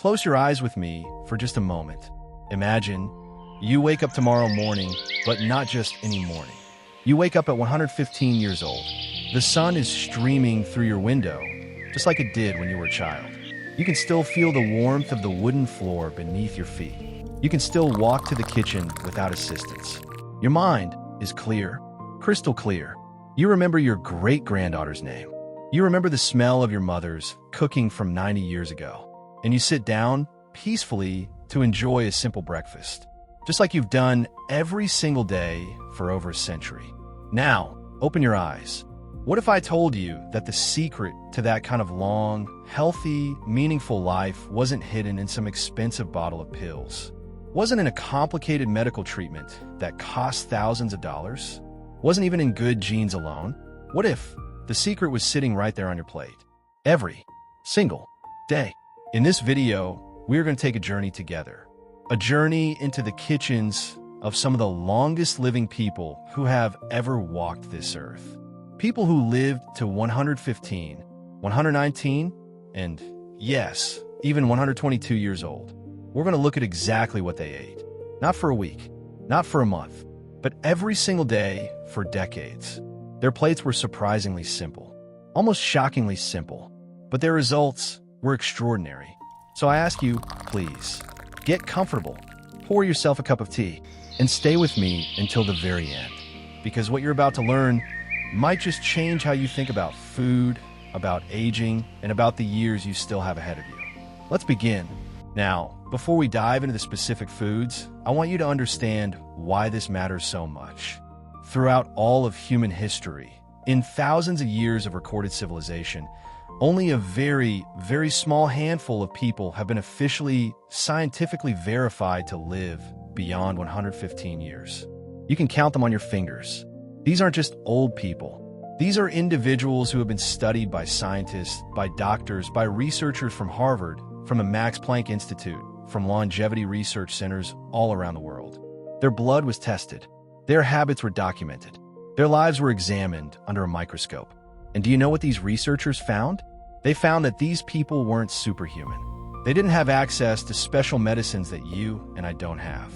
Close your eyes with me for just a moment. Imagine you wake up tomorrow morning, but not just any morning. You wake up at 115 years old. The sun is streaming through your window, just like it did when you were a child. You can still feel the warmth of the wooden floor beneath your feet. You can still walk to the kitchen without assistance. Your mind is clear, crystal clear. You remember your great-granddaughter's name. You remember the smell of your mother's cooking from 90 years ago. And you sit down peacefully to enjoy a simple breakfast, just like you've done every single day for over a century. Now, open your eyes. What if I told you that the secret to that kind of long, healthy, meaningful life wasn't hidden in some expensive bottle of pills? Wasn't in a complicated medical treatment that cost thousands of dollars? Wasn't even in good genes alone? What if the secret was sitting right there on your plate, every single day? In this video, we're going to take a journey together. A journey into the kitchens of some of the longest living people who have ever walked this earth. People who lived to 115, 119, and yes, even 122 years old. We're going to look at exactly what they ate. Not for a week, not for a month, but every single day for decades. Their plates were surprisingly simple, almost shockingly simple, but their results were extraordinary. So I ask you, please, get comfortable, pour yourself a cup of tea, and stay with me until the very end. Because what you're about to learn might just change how you think about food, about aging, and about the years you still have ahead of you. Let's begin. Now, before we dive into the specific foods, I want you to understand why this matters so much. Throughout all of human history, in thousands of years of recorded civilization, only a very, very small handful of people have been officially, scientifically verified to live beyond 115 years. You can count them on your fingers. These aren't just old people. These are individuals who have been studied by scientists, by doctors, by researchers from Harvard, from the Max Planck Institute, from longevity research centers all around the world. Their blood was tested. Their habits were documented. Their lives were examined under a microscope. And do you know what these researchers found? They found that these people weren't superhuman. They didn't have access to special medicines that you and I don't have.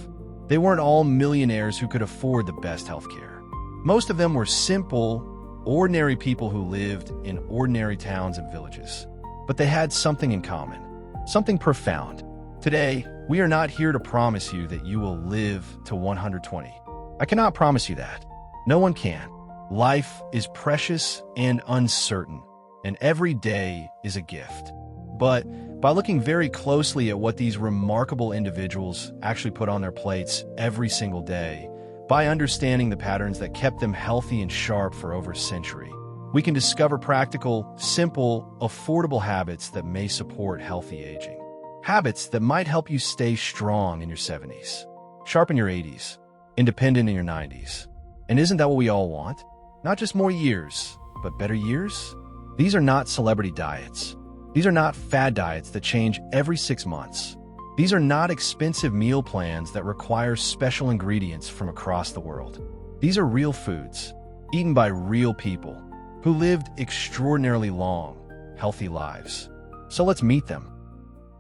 They weren't all millionaires who could afford the best healthcare. Most of them were simple, ordinary people who lived in ordinary towns and villages. But they had something in common, something profound. Today, we are not here to promise you that you will live to 120. I cannot promise you that. No one can. Life is precious and uncertain, and every day is a gift. But by looking very closely at what these remarkable individuals actually put on their plates every single day, by understanding the patterns that kept them healthy and sharp for over a century, we can discover practical, simple, affordable habits that may support healthy aging. Habits that might help you stay strong in your 70s, sharp in your 80s, independent in your 90s. And isn't that what we all want? Not just more years, but better years? These are not celebrity diets. These are not fad diets that change every 6 months. These are not expensive meal plans that require special ingredients from across the world. These are real foods, eaten by real people, who lived extraordinarily long, healthy lives. So let's meet them.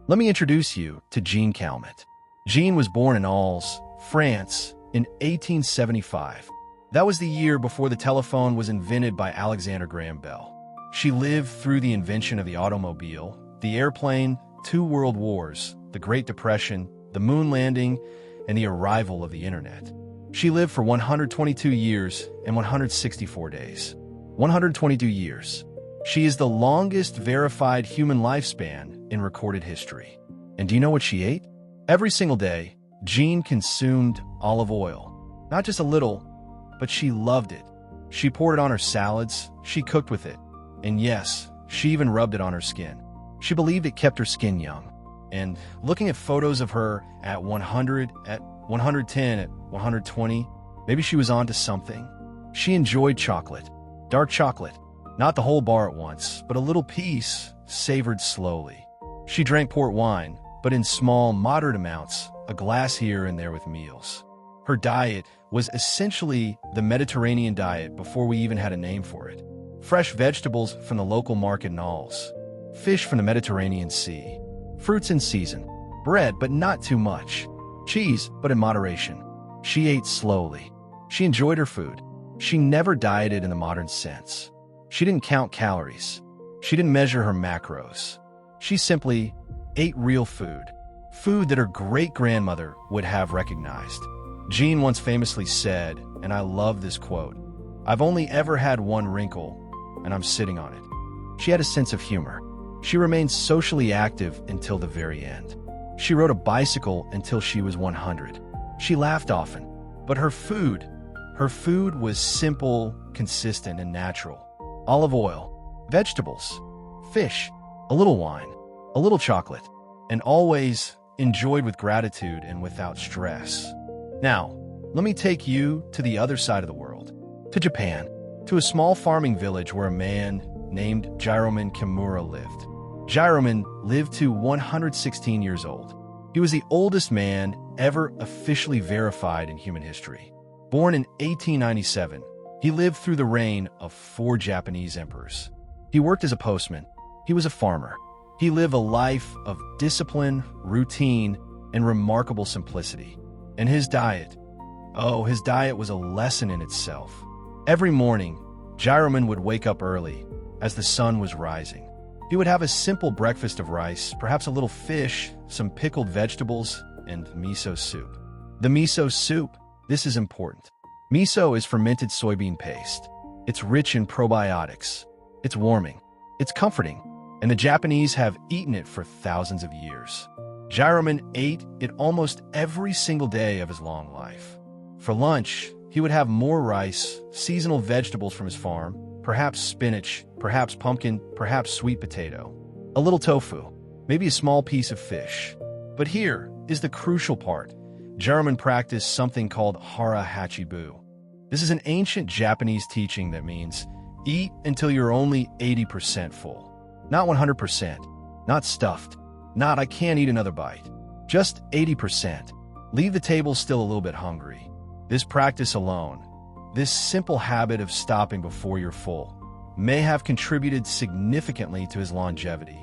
Let me introduce you to Jeanne Calment. Jeanne was born in Alès, France, in 1875. That was the year before the telephone was invented by Alexander Graham Bell. She lived through the invention of the automobile, the airplane, 2 world wars, the Great Depression, the moon landing, and the arrival of the internet. She lived for 122 years and 164 days. 122 years. She is the longest verified human lifespan in recorded history. And do you know what she ate? Every single day, Jeanne consumed olive oil. Not just a little, but she loved it. She poured it on her salads, she cooked with it. And yes, she even rubbed it on her skin. She believed it kept her skin young. And looking at photos of her at 100, at 110, at 120, maybe she was onto something. She enjoyed chocolate, dark chocolate. Not the whole bar at once, but a little piece, savored slowly. She drank port wine, but in small, moderate amounts, a glass here and there with meals. Her diet was essentially the Mediterranean diet before we even had a name for it. Fresh vegetables from the local market in Alès, fish from the Mediterranean Sea, Fruits in season. Bread, but not too much. Cheese, but in moderation. She ate slowly. She enjoyed her food. She never dieted in the modern sense. She didn't count calories. She didn't measure her macros. She simply ate real food. Food that her great-grandmother would have recognized. Jeanne once famously said, and I love this quote, "I've only ever had one wrinkle, and I'm sitting on it." She had a sense of humor. She remained socially active until the very end. She rode a bicycle until she was 100. She laughed often, but her food was simple, consistent, and natural. Olive oil, vegetables, fish, a little wine, a little chocolate, and always enjoyed with gratitude and without stress. Now, let me take you to the other side of the world, to Japan, to a small farming village where a man named Jiroemon Kimura lived. Jiroemon lived to 116 years old. He was the oldest man ever officially verified in human history. Born in 1897, he lived through the reign of 4 Japanese emperors. He worked as a postman. He was a farmer. He lived a life of discipline, routine, and remarkable simplicity. And his diet was a lesson in itself. Every morning, Jiroemon would wake up early as the sun was rising. He would have a simple breakfast of rice, perhaps a little fish, some pickled vegetables, and miso soup. The miso soup, this is important. Miso is fermented soybean paste. It's rich in probiotics. It's warming. It's comforting. And the Japanese have eaten it for thousands of years. Jiroemon ate it almost every single day of his long life. For lunch, he would have more rice, seasonal vegetables from his farm, perhaps spinach, perhaps pumpkin, perhaps sweet potato, a little tofu, maybe a small piece of fish. But here is the crucial part. Jiroemon practiced something called hara hachibu. This is an ancient Japanese teaching that means eat until you're only 80% full. Not 100%, not stuffed, not I can't eat another bite. Just 80%. Leave the table still a little bit hungry. This practice alone, this simple habit of stopping before you're full, may have contributed significantly to his longevity.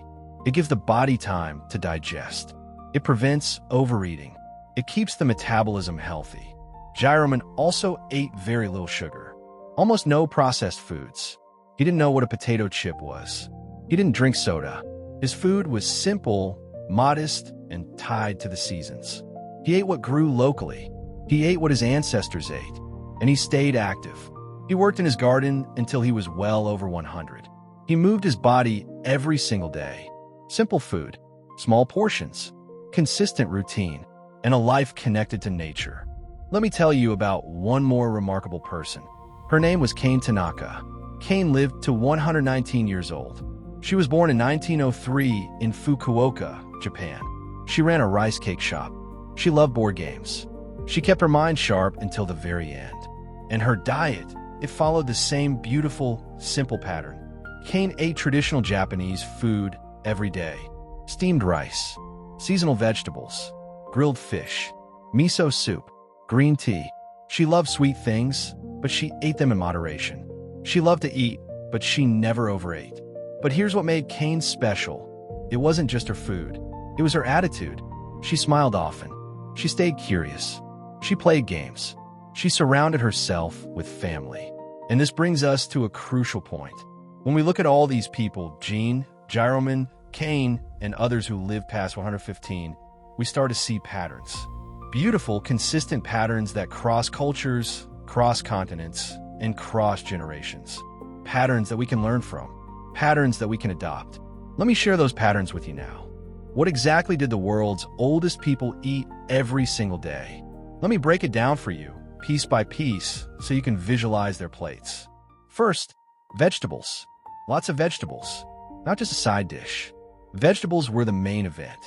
It gives the body time to digest. It prevents overeating. It keeps the metabolism healthy. Jiroemon also ate very little sugar, almost no processed foods. He didn't know what a potato chip was. He didn't drink soda. His food was simple, modest, and tied to the seasons. He ate what grew locally. He ate what his ancestors ate, and he stayed active. He worked in his garden until he was well over 100. He moved his body every single day. Simple food, small portions, consistent routine, and a life connected to nature. Let me tell you about one more remarkable person. Her name was Kane Tanaka. Kane lived to 119 years old. She was born in 1903 in Fukuoka, Japan. She ran a rice cake shop. She loved board games. She kept her mind sharp until the very end. And her diet, it followed the same beautiful, simple pattern. Kane ate traditional Japanese food every day. Steamed rice, seasonal vegetables, grilled fish, miso soup, green tea. She loved sweet things, but she ate them in moderation. She loved to eat, but she never overate. But here's what made Kane special. It wasn't just her food. It was her attitude. She smiled often. She stayed curious. She played games. She surrounded herself with family. And this brings us to a crucial point. When we look at all these people, Jeanne, Jiroemon, Kane, and others who lived past 115, we start to see patterns. Beautiful, consistent patterns that cross cultures, cross continents, and cross generations. Patterns that we can learn from. Patterns that we can adopt. Let me share those patterns with you now. What exactly did the world's oldest people eat every single day? Let me break it down for you, piece by piece, so you can visualize their plates. First, vegetables. Lots of vegetables. Not just a side dish. Vegetables were the main event.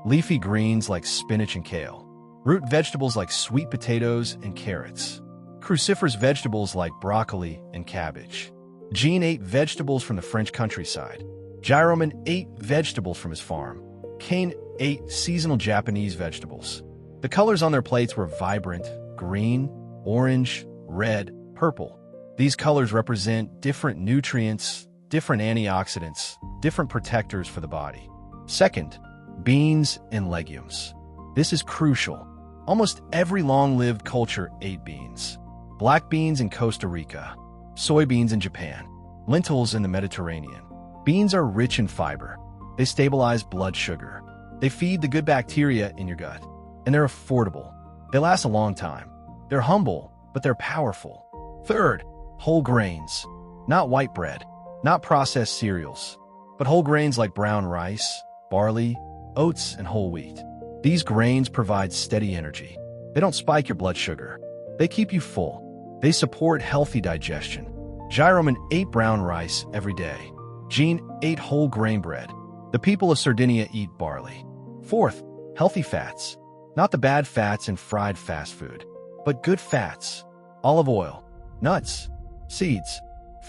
Leafy greens like spinach and kale. Root vegetables like sweet potatoes and carrots. Cruciferous vegetables like broccoli and cabbage. Jeanne ate vegetables from the French countryside. Jiroemon ate vegetables from his farm. Kane ate seasonal Japanese vegetables. The colors on their plates were vibrant: green, orange, red, purple. These colors represent different nutrients, different antioxidants, different protectors for the body. Second, Beans and legumes. This is crucial. Almost every long-lived culture ate beans. Black beans in Costa Rica, soybeans in Japan, lentils in the Mediterranean. Beans are rich in fiber. They stabilize blood sugar. They feed the good bacteria in your gut. And they're affordable. They last a long time. They're humble, but they're powerful. Third, whole grains. Not white bread, not processed cereals, but whole grains like brown rice, barley, oats, and whole wheat. These grains provide steady energy. They don't spike your blood sugar. They keep you full. They support healthy digestion. Jiroemon ate brown rice every day. Jeanne ate whole grain bread. The people of Sardinia eat barley. Fourth, healthy fats. Not the bad fats in fried fast food, but good fats. Olive oil, nuts, seeds,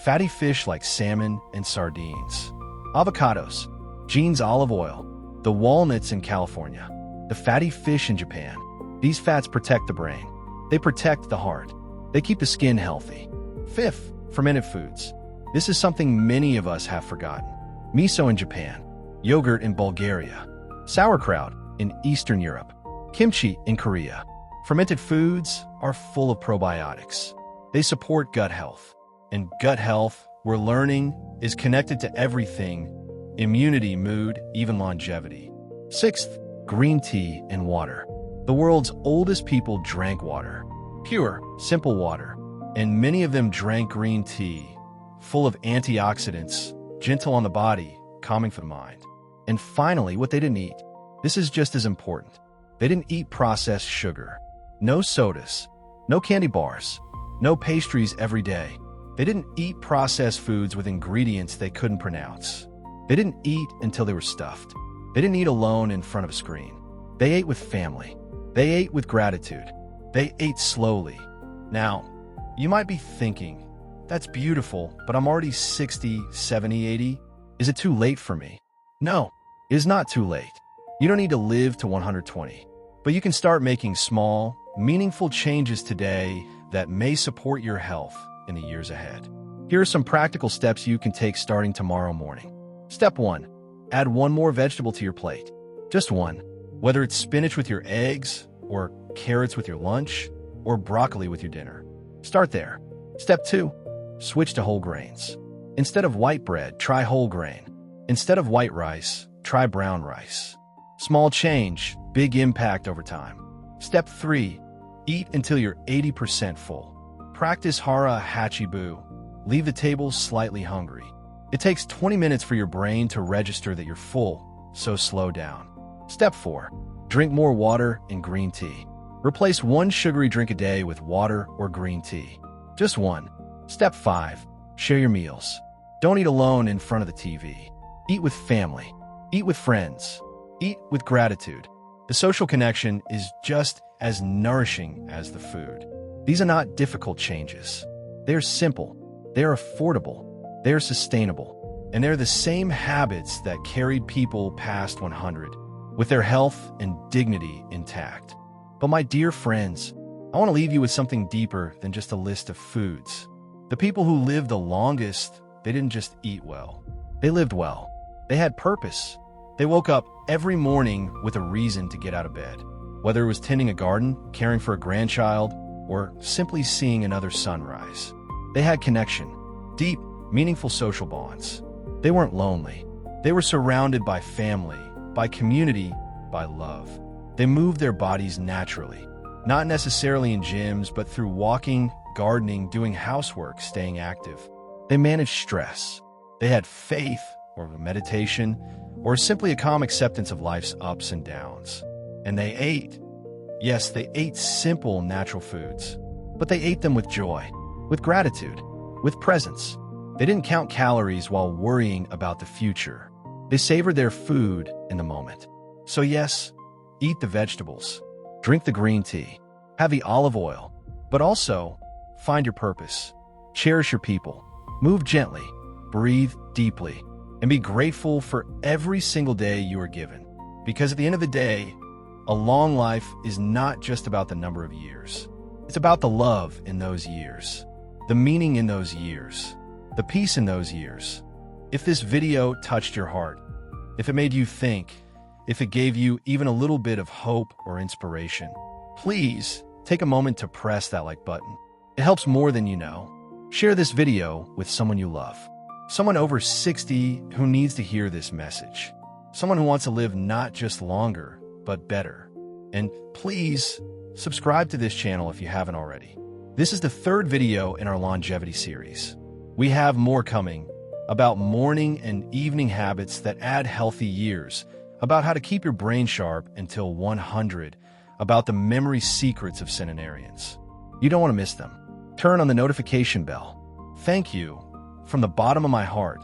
fatty fish like salmon and sardines. Avocados, Jeanne's olive oil, the walnuts in California, the fatty fish in Japan. These fats protect the brain. They protect the heart. They keep the skin healthy. Fifth, fermented foods. This is something many of us have forgotten. Miso in Japan, yogurt in Bulgaria, sauerkraut in Eastern Europe, kimchi in Korea. Fermented foods are full of probiotics. They support gut health. And gut health, we're learning, is connected to everything: immunity, mood, even longevity. Sixth, green tea and water. The world's oldest people drank water. Pure, simple water. And many of them drank green tea, full of antioxidants, gentle on the body, calming for the mind. And finally, what they didn't eat. This is just as important. They didn't eat processed sugar. No sodas, no candy bars, no pastries every day. They didn't eat processed foods with ingredients they couldn't pronounce. They didn't eat until they were stuffed. They didn't eat alone in front of a screen. They ate with family. They ate with gratitude. They ate slowly. Now, you might be thinking, that's beautiful, but I'm already 60, 70, 80. Is it too late for me? No, it is not too late. You don't need to live to 120, but you can start making small, meaningful changes today that may support your health in the years ahead. Here are some practical steps you can take starting tomorrow morning. Step 1. Add one more vegetable to your plate. Just one. Whether it's spinach with your eggs, or carrots with your lunch, or broccoli with your dinner. Start there. Step 2. Switch to whole grains. Instead of white bread, try whole grain. Instead of white rice, try brown rice. Small change, big impact over time. Step 3. Eat until you're 80% full. Practice hara hachibu. Leave the table slightly hungry. It takes 20 minutes for your brain to register that you're full, so slow down. Step 4. Drink more water and green tea. Replace one sugary drink a day with water or green tea. Just one. Step 5. Share your meals. Don't eat alone in front of the TV. Eat with family. Eat with friends. Eat with gratitude. The social connection is just as nourishing as the food. These are not difficult changes. They are simple. They are affordable. They are sustainable. And they're the same habits that carried people past 100, with their health and dignity intact. But my dear friends, I want to leave you with something deeper than just a list of foods. The people who lived the longest, they didn't just eat well. They lived well. They had purpose. They woke up every morning with a reason to get out of bed. Whether it was tending a garden, caring for a grandchild, or simply seeing another sunrise. They had connection, deep, meaningful social bonds. They weren't lonely. They were surrounded by family, by community, by love. They moved their bodies naturally, not necessarily in gyms, but through walking, gardening, doing housework, staying active. They managed stress. They had faith, or meditation, or simply a calm acceptance of life's ups and downs. And they ate. Yes, they ate simple, natural foods, but they ate them with joy, with gratitude, with presence. They didn't count calories while worrying about the future. They savored their food in the moment. So yes, eat the vegetables, drink the green tea, have the olive oil, but also find your purpose. Cherish your people, move gently, breathe deeply, and be grateful for every single day you are given. Because at the end of the day, a long life is not just about the number of years. It's about the love in those years, the meaning in those years, the peace in those years. If this video touched your heart, if it made you think, if it gave you even a little bit of hope or inspiration, please take a moment to press that like button. It helps more than you know. Share this video with someone you love. Someone over 60 who needs to hear this message. Someone who wants to live not just longer, but better. And please, subscribe to this channel if you haven't already. This is the third video in our longevity series. We have more coming about morning and evening habits that add healthy years, about how to keep your brain sharp until 100, about the memory secrets of centenarians. You don't want to miss them. Turn on the notification bell. Thank you, from the bottom of my heart,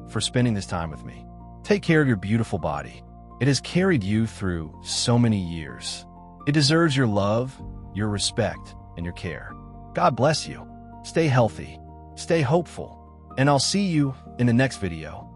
for spending this time with me. Take care of your beautiful body. It has carried you through so many years. It deserves your love, your respect, and your care. God bless you. Stay healthy, stay hopeful, and I'll see you in the next video.